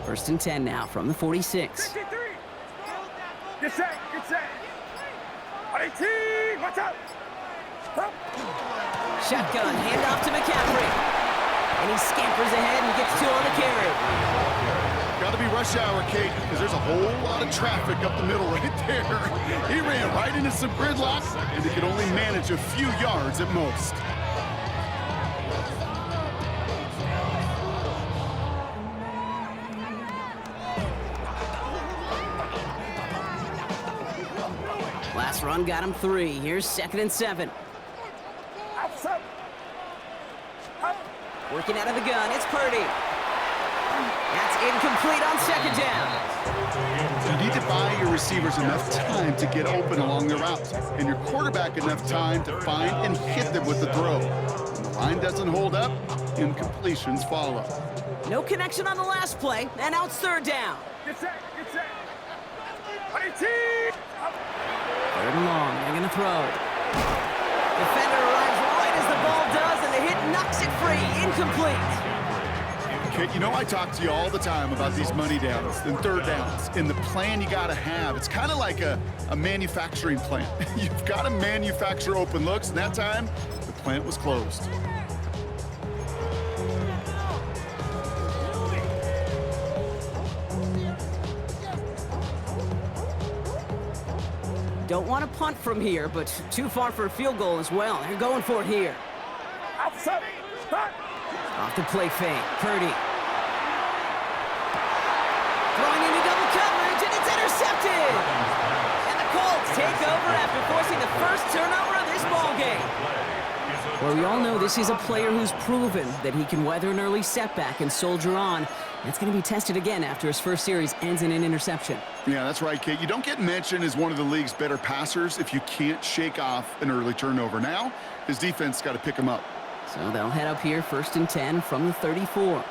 First and 10 now from the 46. Get set, get set. 18, watch out. Shotgun, handoff to McCaffrey. And he scampers ahead and gets 2 on the carry. Got to be rush hour, Kate, because there's a whole lot of traffic up the middle right there. He ran right into some gridlock, and he could only manage a few yards at most. Last run got him 3. Here's 2nd and 7. Working out of the gun, it's Purdy. That's incomplete on 2nd down. You need to buy your receivers enough time to get open along the route, and your quarterback enough time to find and hit them with the throw. When the line doesn't hold up, incompletions follow. No connection on the last play, and now it's 3rd down. Get set, get set. 18. 3rd and long, they're gonna throw. Defender arrives right as the ball does, and the hit knocks it free. Incomplete. Kit, you know I talk to you all the time about these money downs and 3rd downs and the plan you got to have. It's kind of like a manufacturing plant. You've got to manufacture open looks, and that time, the plant was closed. Don't want to punt from here, but too far for a field goal as well. They're going for it here. Outside. Off the play fake, Purdy. Throwing into double coverage, and it's intercepted! And the Colts take over after forcing the first turnover of this ballgame. Well, we all know this is a player who's proven that he can weather an early setback and soldier on. That's going to be tested again after his first series ends in an interception. Yeah, that's right, Kate. You don't get mentioned as one of the league's better passers if you can't shake off an early turnover. Now, his defense got to pick him up. So they'll head up here, 1st and 10 from the 34.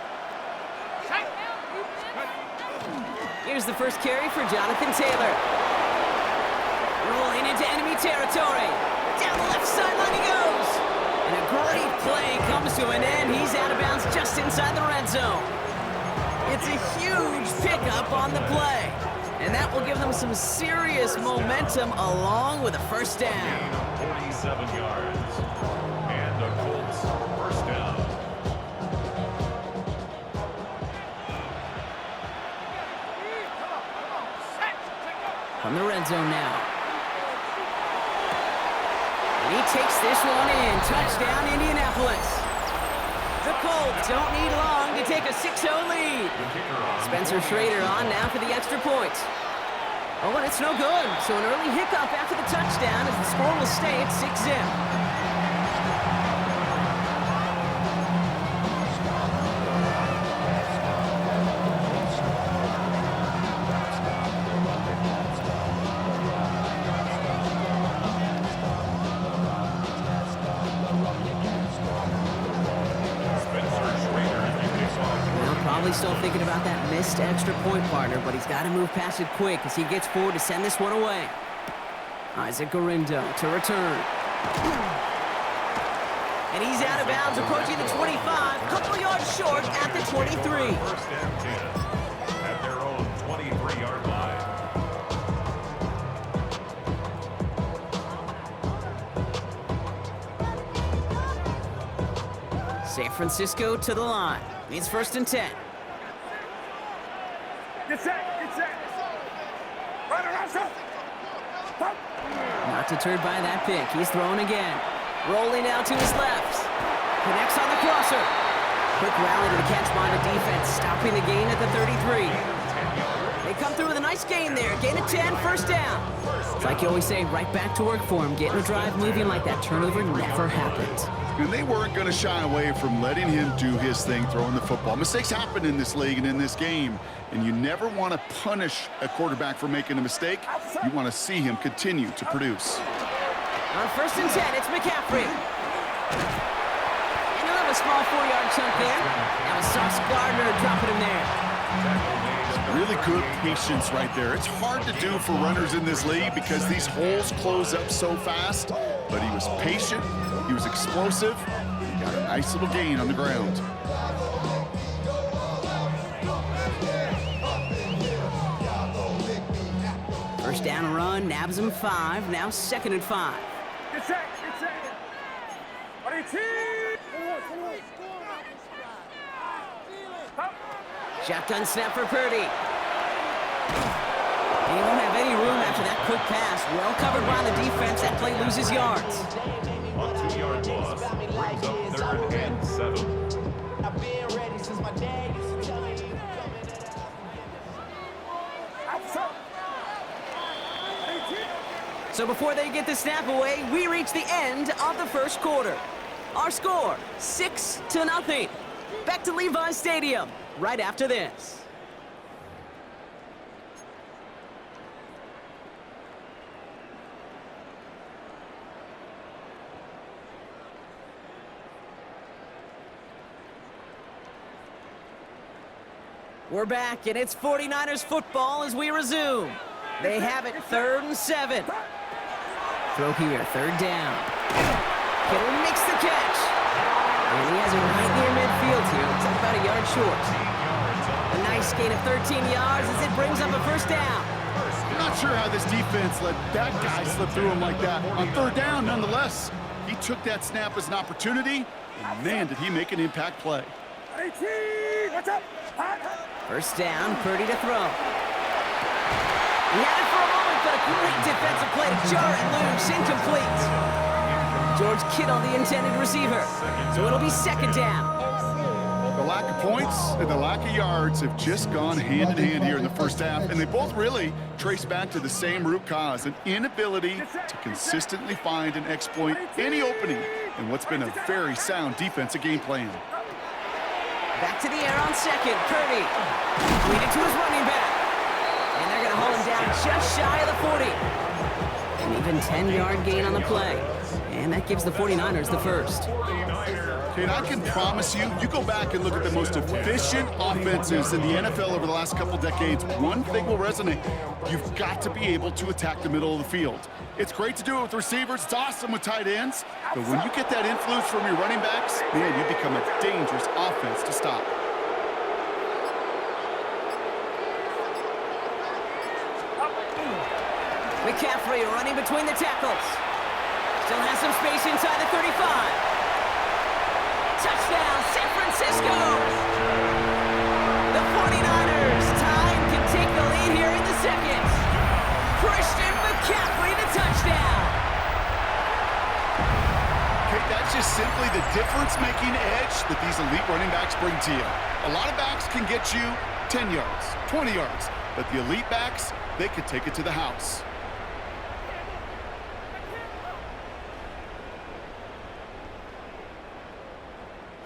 Here's the first carry for Jonathan Taylor. Rolling into enemy territory. Down the left sideline he goes. And a great play comes to an end. He's out of bounds just inside the red zone. It's a huge pickup on the play. And that will give them some serious momentum along with a first down. 47 yards. And the Colts first down. From the red zone now. And he takes this one in. Touchdown, Indianapolis. The Colts don't need long to take a 6-0 lead. Spencer Schrader on now for the extra point. Oh, and it's no good. So an early hiccup after the touchdown as the score will stay at 6-0. Probably still thinking about that missed extra point, partner, but he's got to move past it quick as he gets forward to send this one away. Isaac Gorindo to return. And he's out of bounds, approaching the 25, couple yards short at the 23. First and 10 at their own 23-yard line. San Francisco to the line. It's 1st and 10. Get set, get set. Run around, sir. Not deterred by that pick. He's throwing again. Rolling out to his left. Connects on the crosser. Quick rally to the catch by the defense, stopping the gain at the 33. They come through with a nice gain there. Gain of 10, first down. It's like you always say, right back to work for him. Getting the drive moving like that turnover never happened. And they weren't going to shy away from letting him do his thing, throwing the football. Mistakes happen in this league and in this game, and you never want to punish a quarterback for making a mistake. You want to see him continue to produce. On 1st and 10, it's McCaffrey. And he'll have a small 4-yard chunk there. That was Sauce Gardner dropping him there. Really good patience right there. It's hard to do for runners in this league because these holes close up so fast, but he was patient. He was explosive. He got a nice little gain on the ground. First down run, nabs him 5, now 2nd and 5. Get set, get set. What do you see? Shotgun snap for Purdy. He won't have any room after that quick pass. Well covered by the defense. That play loses yards. On 2-yard loss, brings up 3rd and 7. I've been ready since my dad used to tell me. So before they get the snap away, we reach the end of the first quarter. Our score, 6-0. Back to Levi Stadium right after this. We're back, and it's 49ers football as we resume. They have it 3rd and 7. Throw here, 3rd down. Kittle makes the catch. And he has it right near midfield here. Looks like about a yard short. A nice gain of 13 yards as it brings up a 1st down. I'm not sure how this defense let that guy slip through him like that. On 3rd down, nonetheless, he took that snap as an opportunity, and man, did he make an impact play. What's up? 1st down, Purdy to throw. He had it for a moment, but a great defensive play to jar it loose, incomplete. George Kittle, the intended receiver. So it'll be 2nd down. The lack of points and the lack of yards have just gone hand in hand here in the 1st half, and they both really trace back to the same root cause, an inability to consistently find and exploit any opening in what's been a very sound defensive game plan. Back to the air on 2nd, Purdy. Lead it to his running back. And they're going to hold him down just shy of the 40. An even 10-yard gain on the play. And that gives the 49ers the 1st. And I can promise you, you go back and look at the most efficient offenses in the NFL over the last couple decades, one thing will resonate. You've got to be able to attack the middle of the field. It's great to do it with receivers. It's awesome with tight ends. But when you get that influence from your running backs, man, you become a dangerous offense to stop. McCaffrey running between the tackles. Still has some space inside the 35. Touchdown, San Francisco! The 49ers, time to take the lead here in the 2nd. Christian McCaffrey, the touchdown! Okay, that's just simply the difference-making edge that these elite running backs bring to you. A lot of backs can get you 10 yards, 20 yards, but the elite backs, they could take it to the house.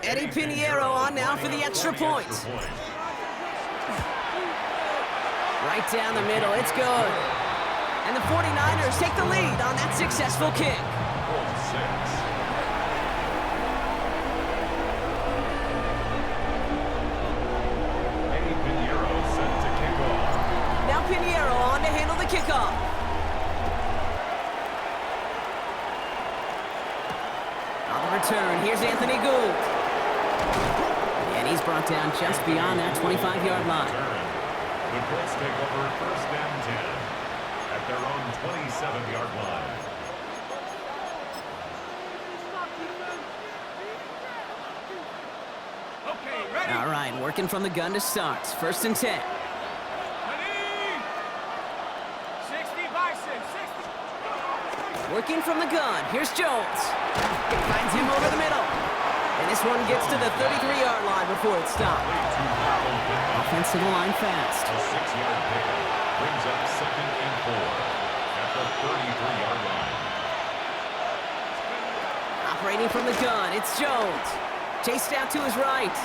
Eddie Pinheiro on now for the extra point. Right down the middle, it's good. And the 49ers take the lead on that successful kick. Eddie Pinheiro set to kick off. Now Pinheiro on to handle the kickoff. On the return, here's Anthony Gould. And he's brought down just beyond that 25-yard line. The Colts take over 1st and 10 at their own 27-yard line. Okay, ready? All right, working from the gun to start. 1st and 10. 60 Bison, 60. Working from the gun. Here's Jones. Finds him over the middle. And this one gets to the 33-yard line before it stopped. Offense to the line fast. A 6-yard pickup brings up 2nd and 4 at the 33-yard line. Operating from the gun, it's Jones. Chased out to his right.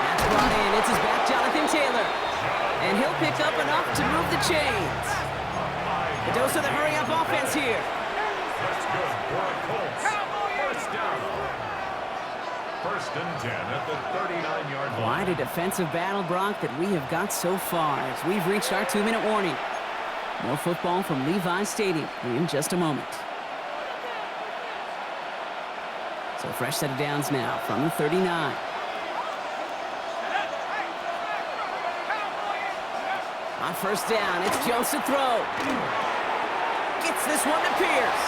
That's brought in. It's his back, Jonathan Taylor. And he'll pick up enough to move the chains. A dose of the hurry-up offense here. That's good for the Colts. 1st down. 1st and 10 at the 39-yard line. Quite a defensive battle, Brock, that we have got so far as we've reached our 2-minute warning. More football from Levi Stadium in just a moment. So a fresh set of downs now from the 39. On first down, it's Jones to throw. Gets this one to Pierce.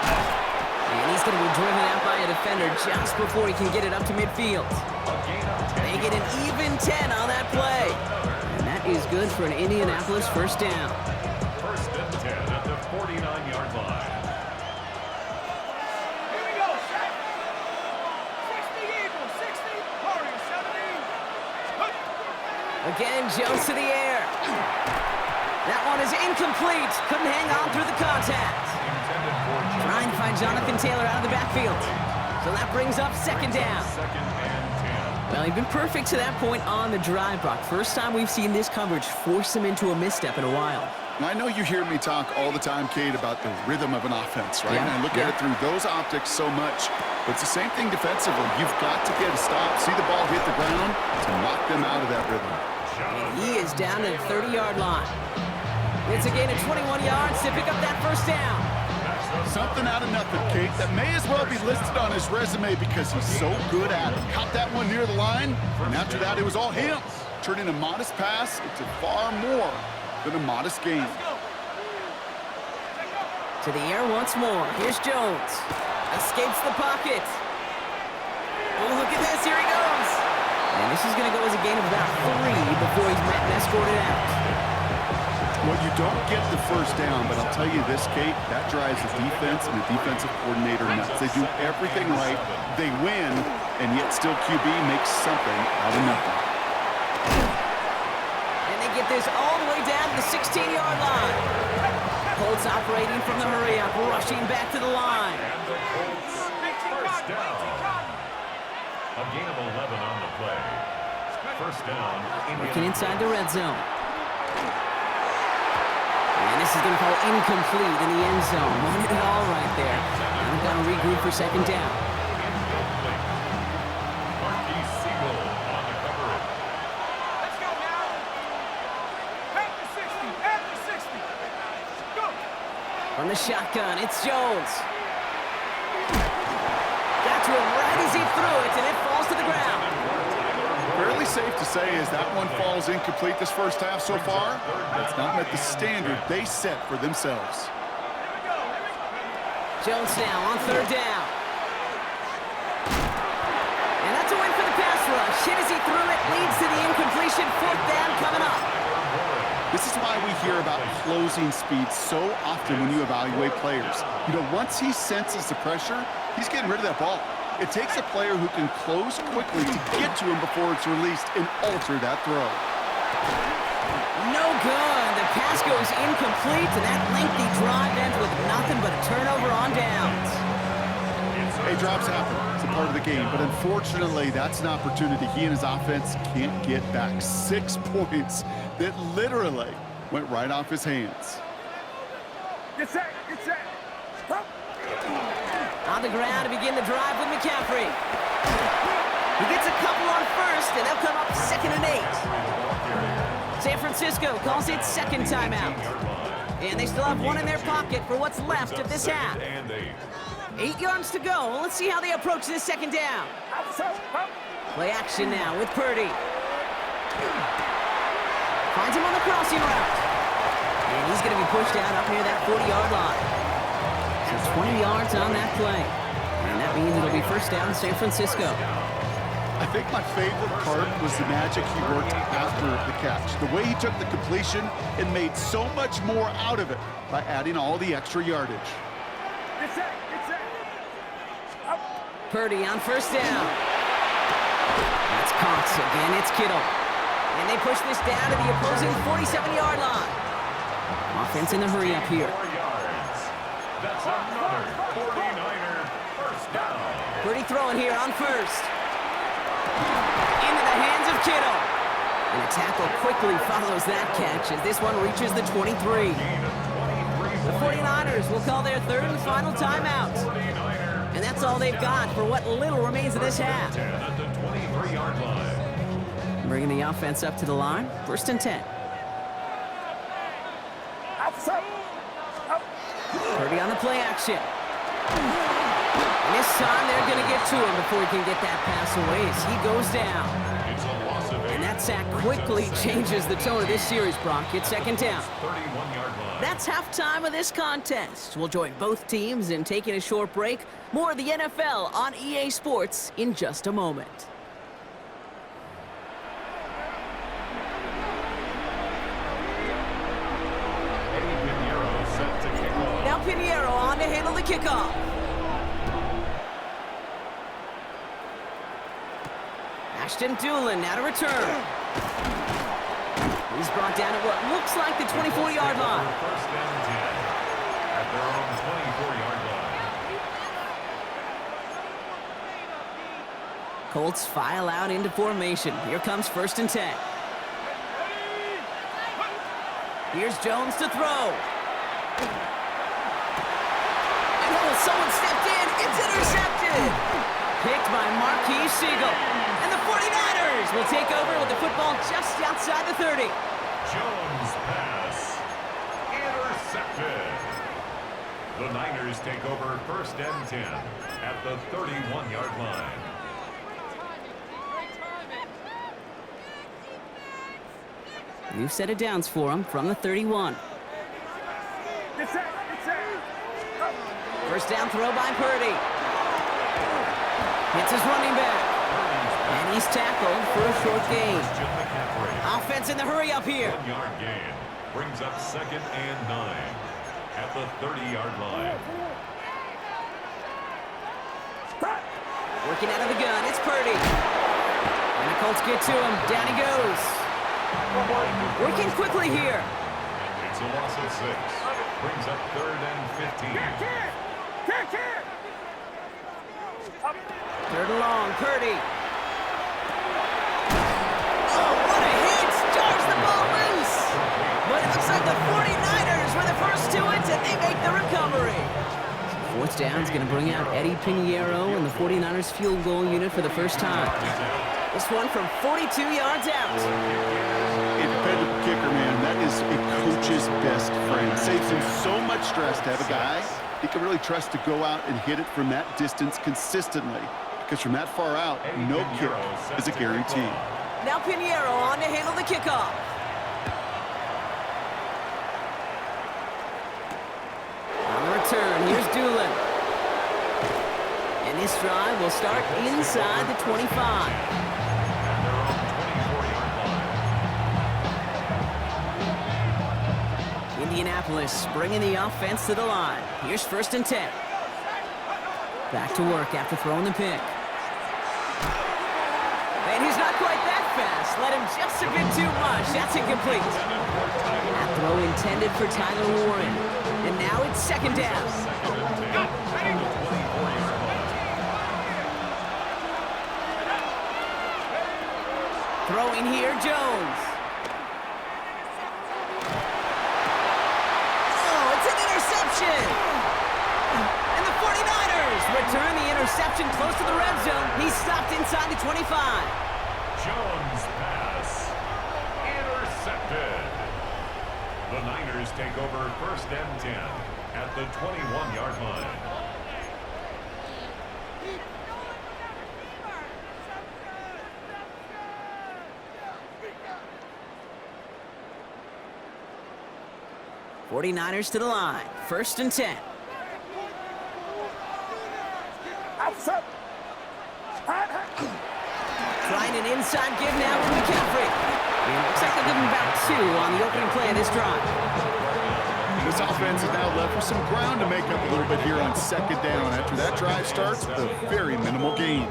And he's going to be driven out by a defender just before he can get it up to midfield. They get an even 10 on that play. And that is good for an Indianapolis first down. First and 10 at the 49-yard line. Here we go, set. 60 Eagles, 60 Warriors, 70. Again, Jones to the air. That one is incomplete. Couldn't hang on through the contact. Trying to find Jonathan Taylor out of the backfield. So that brings up second down. Second and 10. Well, he's been perfect to that point on the drive, Brock. First time we've seen this coverage force him into a misstep in a while. I know you hear me talk all the time, Kate, about the rhythm of an offense, right? Yeah, And I look at it through those optics so much. But it's the same thing defensively. You've got to get a stop, see the ball hit the ground to knock them out of that rhythm. And he is down to the 30-yard line. It's a gain of 21 yards to pick up that first down. Something out of nothing, Kate, that may as well be listed on his resume because he's so good at it. Caught that one near the line, and after that, it was all him. Turning a modest pass into far more than a modest gain. To the air once more. Here's Jones. Escapes the pocket. Oh, look at this. Here he goes. And this is going to go as a gain of about 3 before he's met and escorted out. Well, you don't get the first down, but I'll tell you this, Kate, that drives the defense and the defensive coordinator nuts. They do everything right, they win, and yet still QB makes something out of nothing. And they get this all the way down to the 16-yard line. Colts operating from the hurry-up, rushing back to the line. And the Colts first down. A gain of 11 on the play. First down. Working inside the red zone. And this is going to fall incomplete in the end zone. Wanted it all right there. And we've got to regroup for second down. Marquis Siegel on the coverage. Let's go now. At the 60, at the 60. Go. From the shotgun, it's Jones. Got to him right as he threw it, and it falls to the ground. Fairly safe to say as that one falls incomplete this first half so far, that's not met the standard they set for themselves. Jones now on third down. And that's a win for the pass rush. Hit as he threw it, leads to the incompletion. Fourth down coming up. This is why we hear about closing speed so often when you evaluate players. You know, once he senses the pressure, he's getting rid of that ball. It takes a player who can close quickly to get to him before it's released and alter that throw. No good. The pass goes incomplete, and that lengthy drive ends with nothing but a turnover on downs. Hey, drops happen. It's a part of the game. But unfortunately, that's an opportunity he and his offense can't get back. 6 points that literally went right off his hands. Get set, get set. Up. On the ground to begin the drive with McCaffrey. He gets a couple on first, and they'll come up 2nd and 8. San Francisco calls it second timeout. And they still have one in their pocket for what's left of this half. 8 yards to go. Well, let's see how they approach this second down. Play action now with Purdy. Finds him on the crossing route. And he's going to be pushed out up near that 40-yard line. So 20 yards on that play. And that means it'll be first down San Francisco. I think my favorite part was the magic he worked after the catch. The way he took the completion and made so much more out of it by adding all the extra yardage. Get set, get set. Up. Purdy on first down. That's Cox again. It's Kittle. And they push this down to the opposing 47-yard line. Offense in the hurry up here. 4 yards. That's another 49er first down. Purdy throwing here on first. Into the hands of Kittle. And a tackle quickly follows that catch as this one reaches the 23. The 49ers will call their third and final timeout. And that's all they've got for what little remains of this half. 10 at the 23-yard line. Bringing the offense up to the line. First and 10. Outside. Up. Purdy on the play action. And this time they're going to get to him before he can get that pass away as he goes down. It's a loss of 8. And That sack quickly changes the tone of this series, Brock. It's second down. 31-yard line. That's halftime of this contest. We'll join both teams in taking a short break. More of the NFL on EA Sports in just a moment. Eddie Pinheiro set to kick off. Now Pinheiro on to handle the kickoff. Ashton Doolin now to return. He's brought down at what looks like the 24-yard line. First down 10 at their own 24-yard line. Colts file out into formation. Here comes first and 10. Here's Jones to throw. And someone stepped in. It's intercepted. Picked by Marquise Siegel. And the 49ers will take over with the football just outside the 30. Jones pass. Intercepted. The Niners take over first and 10 at the 31-yard line. New set of downs for him from the 31. First down throw by Purdy. Hits his running back. And he's tackled for a short gain. Offense in the hurry up here. 1-yard gain brings up second and 9 at the 30-yard line. Working out of the gun, it's Purdy. And the Colts get to him. Down he goes. Working quickly here. It's a loss of 6. Brings up third and 15. Third and long, Purdy. Oh, what a hit! Jars the ball loose. But it looks like the 49ers were the first to it, and they make the recovery. Fourth down's going to bring out Eddie Pinheiro and the 49ers field goal unit for the first time. This one from 42 yards out. A dependable kicker, man. That is a coach's best friend. Saves him so much stress to have a guy he can really trust to go out and hit it from that distance consistently. Because from that far out, no kick is a guarantee. Now Pinheiro on to handle the kickoff. On the return, here's Doolin. And this drive will start inside the 25. Indianapolis bringing the offense to the line. Here's first and 10. Back to work after throwing the pick. And he's not quite that fast. Let him just a bit too much. That's incomplete. That throw intended for Tyler Warren. And now it's second down. Throwing here, Jones. Oh, it's an interception. And the 49ers return the interception close to the red zone. He's stopped inside the 25. Jones pass. Intercepted. The Niners take over first and 10 at the 21-yard line. '49ers to the line. First and 10. Trying an inside give now with McCaffrey. It looks like they'll give him about 2 on the opening play of this drive. This offense is now left with some ground to make up a little bit here on second down after that drive starts with a very minimal gain.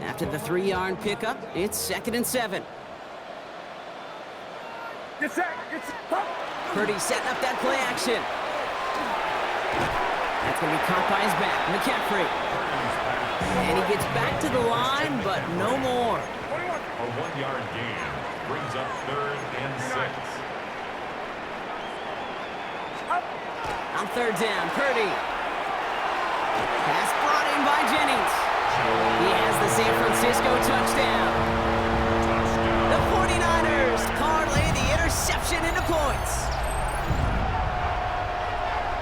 After the 3-yard pickup, it's second and 7. Purdy setting up that play action. That's going to be caught by his back. McCaffrey. And he gets back to the line, but no more. A 1-yard gain brings up third and 6. On third down, Purdy. Pass brought in by Jennings. He has the San Francisco touchdown. The 49ers parlay the interception into points.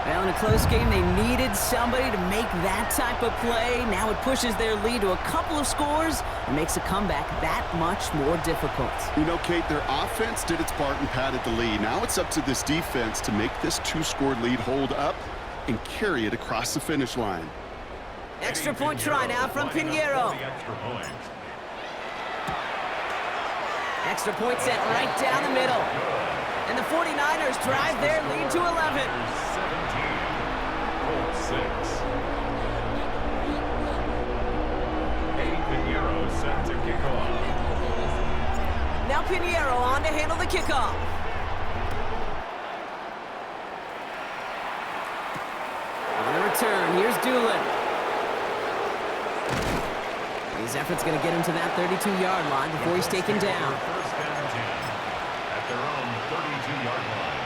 Well, in a close game. They needed somebody to make that type of play. Now it pushes their lead to a couple of scores and makes a comeback that much more difficult. You know, Kate, their offense did its part and padded the lead. Now it's up to this defense to make this 2-score lead hold up and carry it across the finish line. Extra point try now from Pinheiro. Extra point sent right down the middle. And the 49ers drive their lead to 11. 17, 6. Pinheiro set to kick off. Now Pinheiro on to handle the kickoff. On the return, here's Doolin. His effort's going to get him to that 32-yard line before he's taken down. First and 10 at their own 32-yard line.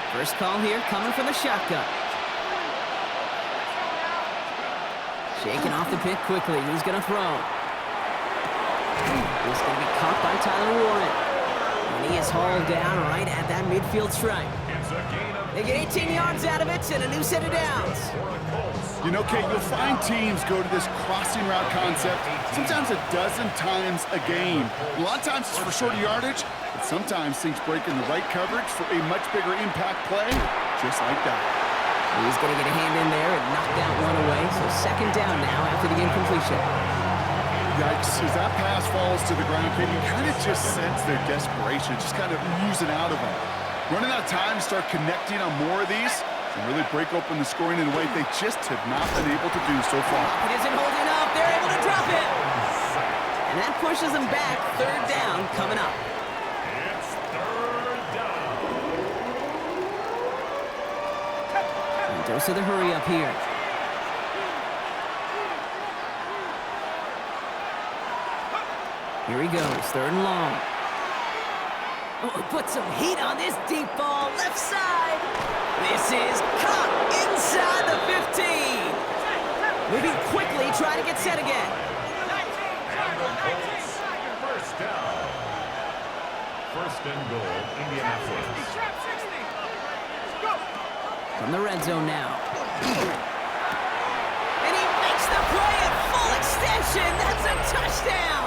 First call here coming from the shotgun. Shaking off the pick quickly. He's going to throw. He's going to be caught by Tyler Warren. And he is hauled down right at that midfield stripe. It's a gain of They get 18 yards out of it and a new set of downs. You know, Kate, you'll find teams go to this crossing route concept sometimes a dozen times a game. A lot of times it's for shorter yardage, but sometimes things break in the right coverage for a much bigger impact play, just like that. He's going to get a hand in there and knock that one away. So second down now after the incompletion. Yikes, as that pass falls to the ground, Kate, you kind of just sense their desperation, just kind of oozing out of them. Running out of time to start connecting on more of these and really break open the scoring in a way they just have not been able to do so far. It isn't holding up. They're able to drop it. And that pushes them back. Third down coming up. It's third down. And dose of the hurry up here. Here he goes. Third and long. Oh, put some heat on this deep ball. Left side. This is caught inside the 15. Moving quickly, trying to get set again. And the Colts, first down. First and goal, Indianapolis. From the red zone now. And he makes the play at full extension. That's a touchdown.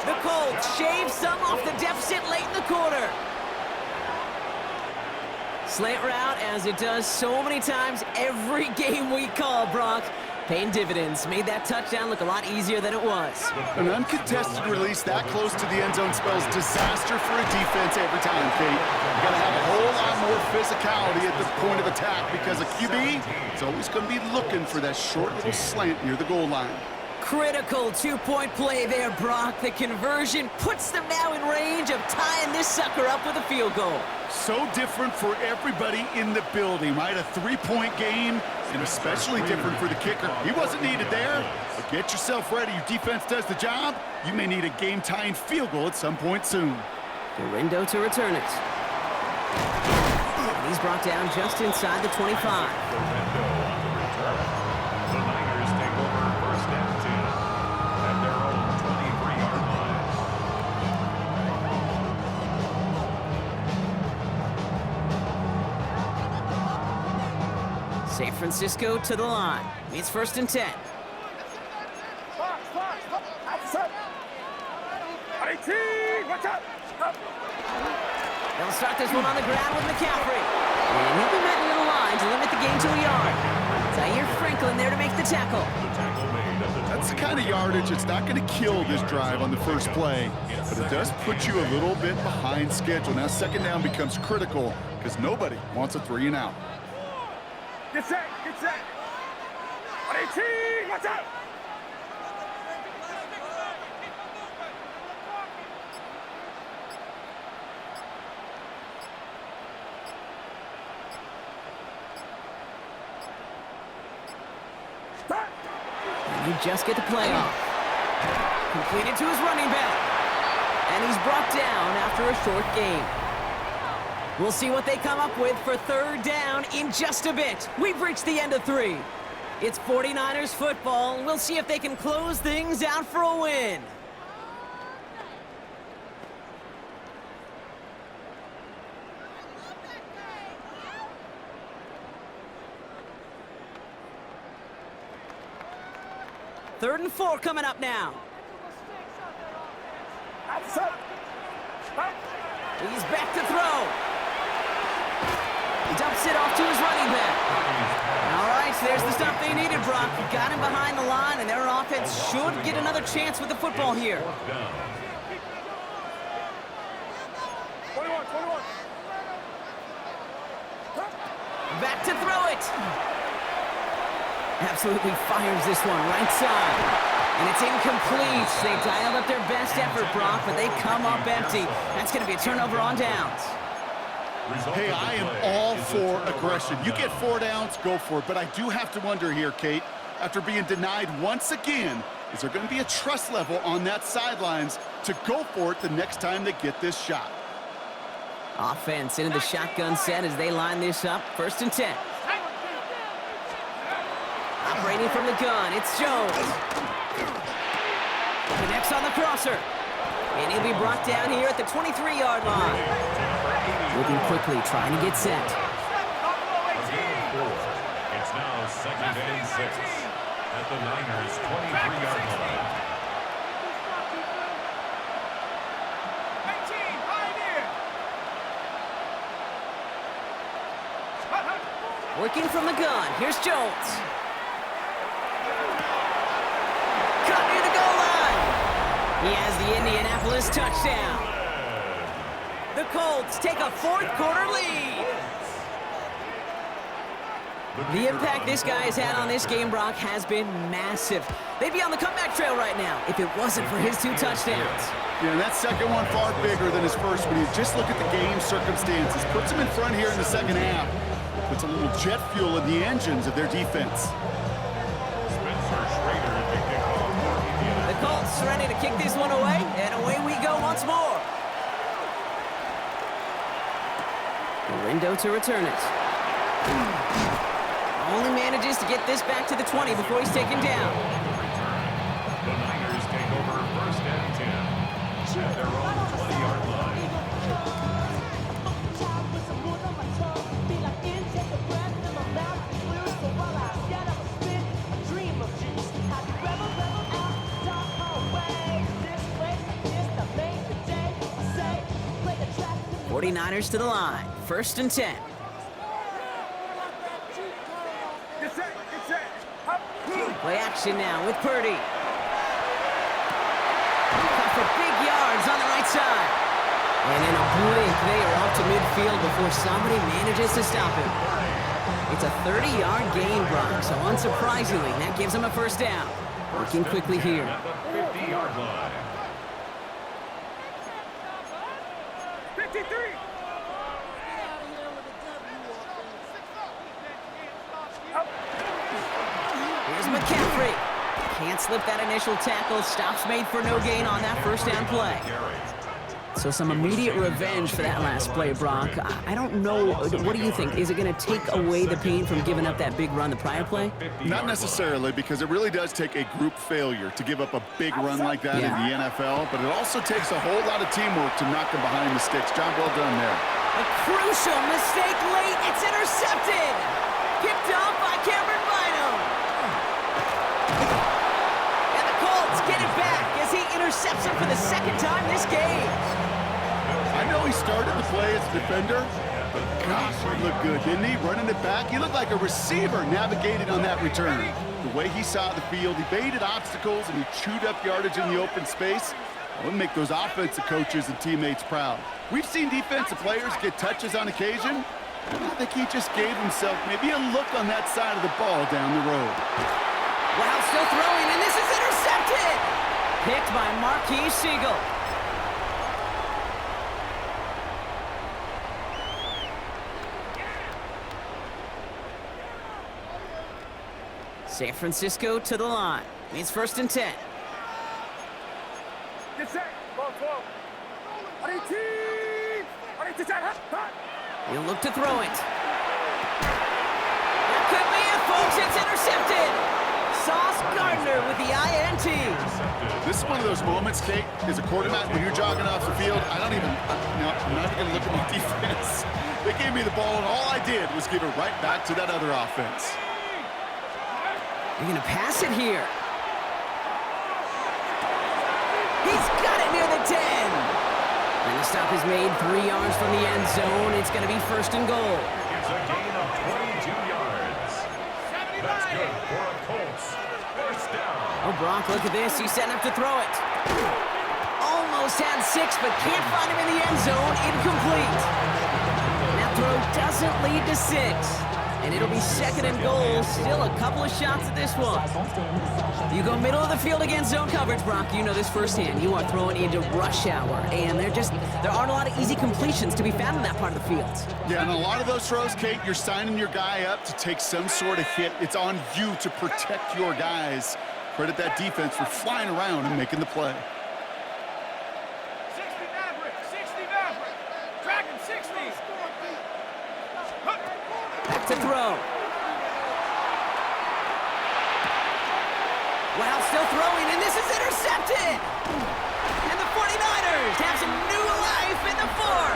The Colts shave some off the deficit late in the quarter. Slant route, as it does so many times every game we call, Brock. Paying dividends. Made that touchdown look a lot easier than it was. An uncontested release that close to the end zone spells disaster for a defense every time, Kate. You got to have a whole lot more physicality at the point of attack because a QB is always going to be looking for that short little slant near the goal line. Critical two-point play there, Brock. The conversion puts them now in range of tying this sucker up with a field goal. So different for everybody in the building, right? A three-point game, and especially different for the kicker. He wasn't needed there, but get yourself ready. Your defense does the job. You may need a game-tying field goal at some point soon. Dorindo to return it. And he's brought down just inside the 25. The Niners take over first and 10 at their own 23-yard line. San Francisco to the line. It's first and 10. They'll start this one on the ground with McCaffrey. And he'll be met near the line to limit the gain to a yard. Zaire Franklin there to make the tackle. The tackle made at the That's the kind of yardage it's not going to kill this drive on the first play, but it does put you a little bit behind schedule. Now second down becomes critical because nobody wants a 3 and out. Get set, get set. 18, watch out. And you just get the play off. Completed to his running back. And he's brought down after a short game. We'll see what they come up with for third down in just a bit. We've reached the end of 3. It's 49ers football, and we'll see if they can close things out for a win. 3rd and 4 coming up now. He's back to throw. He dumps it off to his running back. All right, so there's the stuff they needed, Brock. Got him behind the line, and their offense should get another chance with the football here. 21. Back to throw it. Absolutely fires this one right side. And it's incomplete. They dialed up their best effort, Brock, but they come up empty. That's going to be a turnover on downs. Hey, I am all for aggression. You get 4 downs, go for it. But I do have to wonder here, Kate, after being denied once again, is there going to be a trust level on that sidelines to go for it the next time they get this shot? Offense into the shotgun set as they line this up. 1st and 10. Operating from the gun, it's Jones. Connects on the crosser. And he'll be brought down here at the 23-yard line. Moving quickly, trying to get set. It's now 2nd and 6 at the Niners' 23-yard line. 18, high Working from the gun, here's Jones. Cut near the goal line. He has the Indianapolis touchdown. The Colts take a 4th quarter lead. The impact this guy has had on this game, Brock, has been massive. They'd be on the comeback trail right now if it wasn't for his 2 touchdowns. Yeah, and that second one far bigger than his first one. You just look at the game circumstances. Puts him in front here in the second half. Puts a little jet fuel in the engines of their defense. The Colts ready to kick this one away, and away we go once more. Window to return it. Only manages to get this back to the 20 before he's taken down. The Niners take over 1st and 10 at their own 20-yard line. Niners to the line. 1st and 10. Play action now with Purdy. Cut for big yards on the right side. And in a blink, they are up to midfield before somebody manages to stop him. It's a 30-yard gain, Brock, so unsurprisingly, that gives him a 1st down. Working quickly here. At the 50-yard line. 53. Here's McCaffrey. Can't slip that initial tackle. Stops made for no gain on that 1st down play. So some immediate revenge for that last play, Brock. I don't know. What do you think? Is it going to take away the pain from giving up that big run the prior play? Not necessarily, because it really does take a group failure to give up a big run like that in the NFL, but it also takes a whole lot of teamwork to knock them behind the sticks. Job well done there. A crucial mistake late. It's intercepted. Picked off by Cameron Bynum. And the Colts get it back as he intercepts him for the 2nd time this game. I know he started the play as a defender, but gosh, he looked good, didn't he? Running it back, he looked like a receiver navigating on that return. The way he saw the field, he baited obstacles and he chewed up yardage in the open space. It would make those offensive coaches and teammates proud. We've seen defensive players get touches on occasion. I think he just gave himself maybe a look on that side of the ball down the road. Wow, still throwing, and this is intercepted! Picked by Marquise Siegel. San Francisco to the line. It's 1st and 10. Get set. Ball 12. He'll look to throw it. That could be it, folks. It's intercepted. Sauce Gardner with the INT. This is one of those moments, Kate, as a quarterback, when you're jogging off the field, I'm not even going to look at my defense. They gave me the ball, and all I did was give it right back to that other offense. You're going to pass it here. He's got it near the 10. And the stop is made 3 yards from the end zone. It's going to be first and goal. It's a gain of 22 yards. That's good for a Colts. First down. Oh, Brock, look at this. He's setting up to throw it. Almost had 6, but can't find him in the end zone. Incomplete. That throw doesn't lead to 6. And it'll be second and goal. Still a couple of shots at this one. You go middle of the field against zone coverage, Brock. You know this firsthand. You are throwing into rush hour. And there aren't a lot of easy completions to be found in that part of the field. Yeah, and a lot of those throws, Kate, you're signing your guy up to take some sort of hit. It's on you to protect your guys. Credit that defense for flying around and making the play. 60 Maverick, 60 Maverick. Dragon 60. Back to throw. Wow, still throwing, and this is intercepted! And the 49ers have some new life in the 4.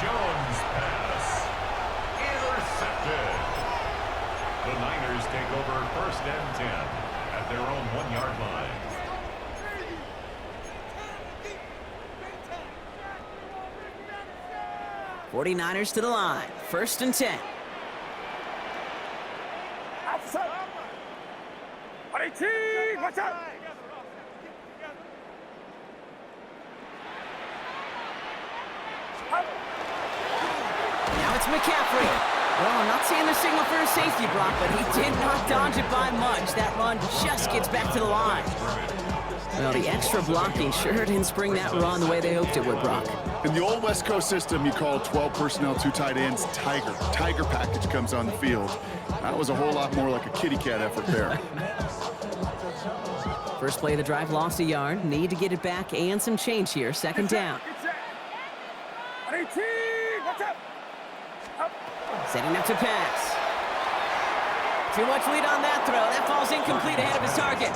Jones pass. Intercepted. The Niners take over first and 10 at their own 1-yard line. '49ers to the line. First and 10. Watch out! Now it's McCaffrey. Well, I'm not seeing the signal for a safety, Brock, but he did not dodge it by much. That run just gets back to the line. Well, the extra blocking sure didn't spring that run the way they hoped it would, Brock. In the old West Coast system, you call 12 personnel, 2 tight ends, Tiger. Tiger package comes on the field. That was a whole lot more like a kitty cat effort there. First play of the drive lost a yard. Need to get it back and some change here. Second down. Setting up to pass. Too much lead on that throw. That falls incomplete ahead of his target.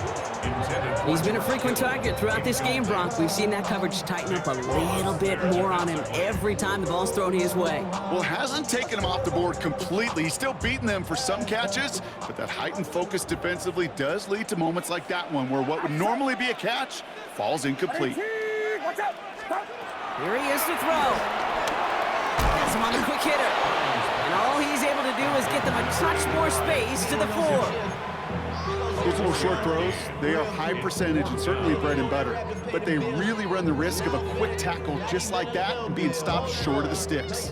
He's been a frequent target throughout this game, Brock. We've seen that coverage tighten up a little bit more on him every time the ball's thrown his way. Well, hasn't taken him off the board completely. He's still beating them for some catches, but that heightened focus defensively does lead to moments like that one where what would normally be a catch falls incomplete. Here he is to throw. Has him on the quick hitter. And all he's able to do is get them a touch more space to the 4. Those little short throws, they are high percentage and certainly bread and butter, but they really run the risk of a quick tackle just like that and being stopped short of the sticks.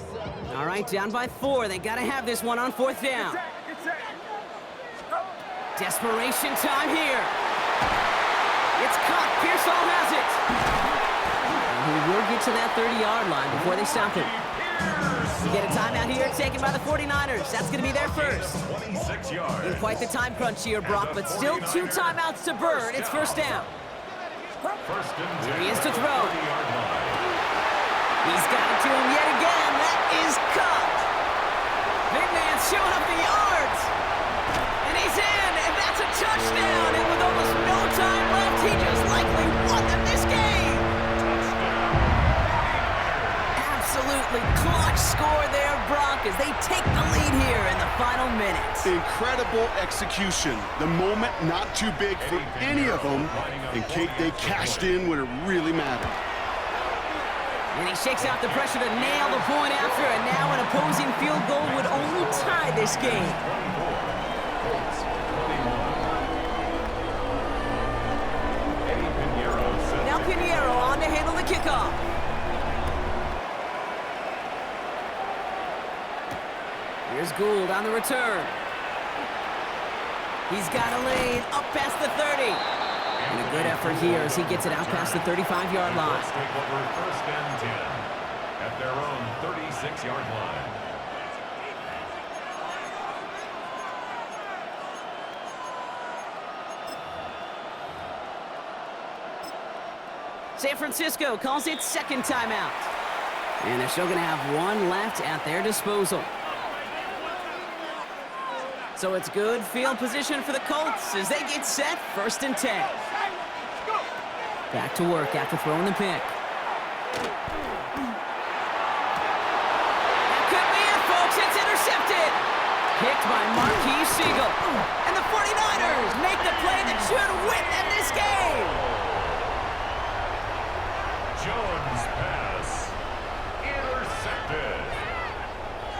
All right, down by 4. They got to have this one on 4th down. Desperation time here. It's caught. Pearsall has it. And he will get to that 30-yard line before they stop him. We get a timeout here taken by the 49ers. That's going to be their first. 26 yards. In quite the time crunch here, Brock, but still 2 timeouts to burn. It's first down. First and 10. Here he is to throw. 30-yard line. He's got it to him yet again. That is caught. Big man showing up the yards. And he's in, and that's a touchdown. And with almost no time left, he just likely won them this game. Absolutely clutch score there, Brock, as they take the lead here in the final minutes. Incredible execution. The moment not too big for any of them, and Kate, they cashed in when it really mattered. And he shakes out the pressure to nail the point after, and now an opposing field goal would only tie this game. Now Pinheiro on to handle the kickoff. Here's Gould on the return. He's got a lane up past the 30. And a good effort here as he gets it out past the 35-yard line. Let's take over first and 10 at their own 36-yard line. San Francisco calls it second timeout. And they're still going to have one left at their disposal. So it's good field position for the Colts as they get set first and 10. Back to work after throwing the pick. That could be it, folks. It's intercepted. Picked by Marquise Siegel. And the 49ers make the play that should win them this this game. Jones' pass intercepted.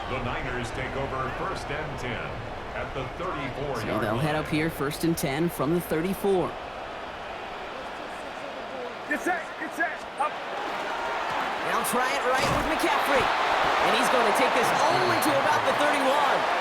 The Niners take over first and 10 at the 34-yard So they'll head up here, 1st and 10 from the 34. Get set, up. They'll try it right with McCaffrey. And he's going to take this only to about the 31.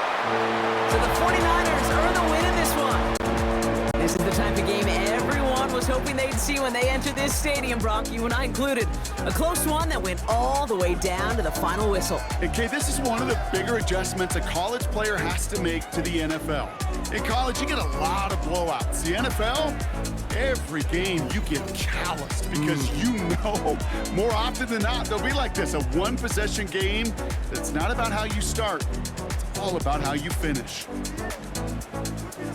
So the 49ers earn the win in this one. This is the type of game everyone was hoping they'd see when they entered this stadium, Brock, you and I included. A close one that went all the way down to the final whistle. And Kay, this is one of the bigger adjustments a college player has to make to the NFL. In college, you get a lot of blowouts. The NFL, every game you get calloused because you know more often than not they'll be like this, a one-possession game that's not about how you start. It's all about how you finish.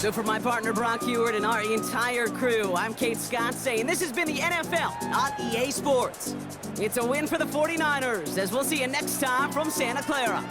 So for my partner Brock Heward and our entire crew, I'm Kate Scott saying this has been the NFL on EA Sports. It's a win for the 49ers, as we'll see you next time from Santa Clara.